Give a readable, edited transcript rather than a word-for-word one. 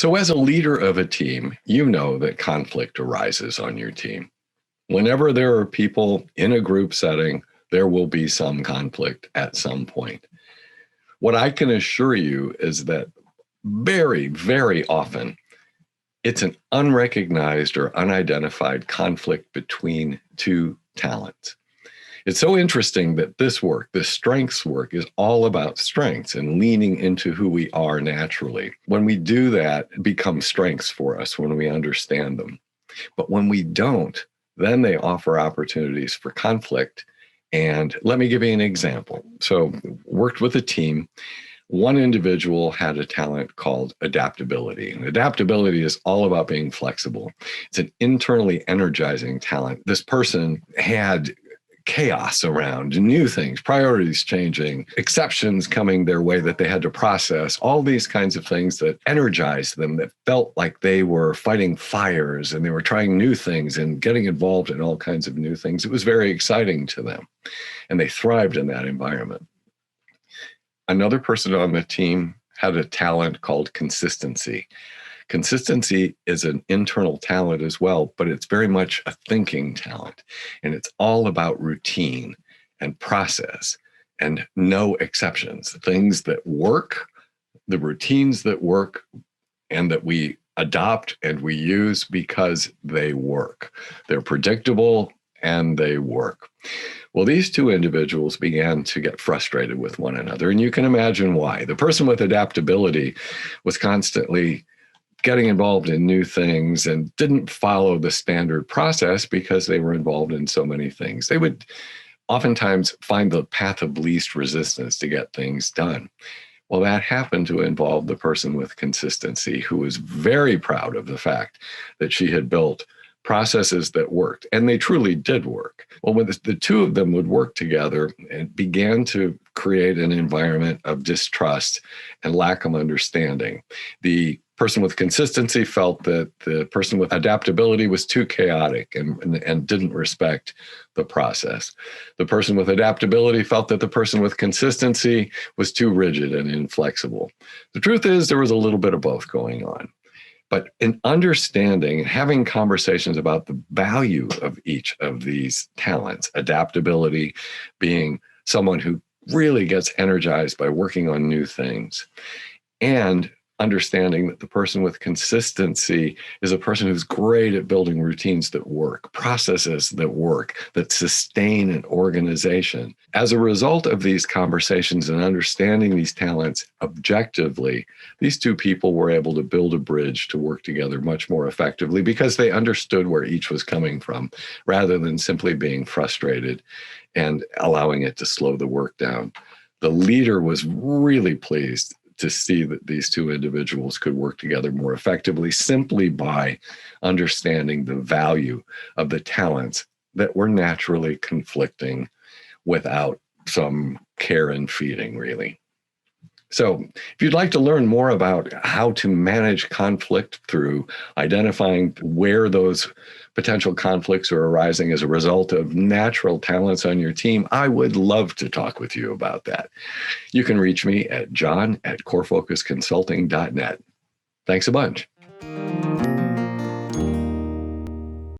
So as a leader of a team, you know that conflict arises on your team. Whenever there are people in a group setting, there will be some conflict at some point. What I can assure you is that very, very often, it's an unrecognized or unidentified conflict between two talents. It's so interesting that this work, this strengths work, is all about strengths and leaning into who we are naturally. When we do that, it becomes strengths for us when we understand them. But when we don't, then they offer opportunities for conflict. And let me give you an example. So, worked with a team. One individual had a talent called adaptability. And adaptability is all about being flexible. It's an internally energizing talent. This person had chaos around, new things, priorities changing, exceptions coming their way that they had to process, all these kinds of things that energized them, that felt like they were fighting fires and they were trying new things and getting involved in all kinds of new things. It was very exciting to them, and they thrived in that environment. Another person on the team had a talent called consistency. Consistency is an internal talent as well, but it's very much a thinking talent. And it's all about routine and process and no exceptions. Things that work, the routines that work, and that we adopt and we use because they work. They're predictable and they work. Well, these two individuals began to get frustrated with one another, and you can imagine why. The person with adaptability was constantly getting involved in new things and didn't follow the standard process because they were involved in so many things. They would oftentimes find the path of least resistance to get things done. Well, that happened to involve the person with consistency, who was very proud of the fact that she had built processes that worked, and they truly did work. Well, when the two of them would work together, it began to create an environment of distrust and lack of understanding. The person with consistency felt that the person with adaptability was too chaotic and didn't respect the process. The person with adaptability felt that the person with consistency was too rigid and inflexible. The truth is, there was a little bit of both going on. But in understanding and having conversations about the value of each of these talents, adaptability being someone who really gets energized by working on new things, and understanding that the person with consistency is a person who's great at building routines that work, processes that work, that sustain an organization. As a result of these conversations and understanding these talents objectively, these two people were able to build a bridge to work together much more effectively because they understood where each was coming from, rather than simply being frustrated and allowing it to slow the work down. The leader was really pleased to see that these two individuals could work together more effectively simply by understanding the value of the talents that were naturally conflicting without some care and feeding, really. So if you'd like to learn more about how to manage conflict through identifying where those potential conflicts are arising as a result of natural talents on your team, I would love to talk with you about that. You can reach me at john@corefocusconsulting.net. Thanks a bunch.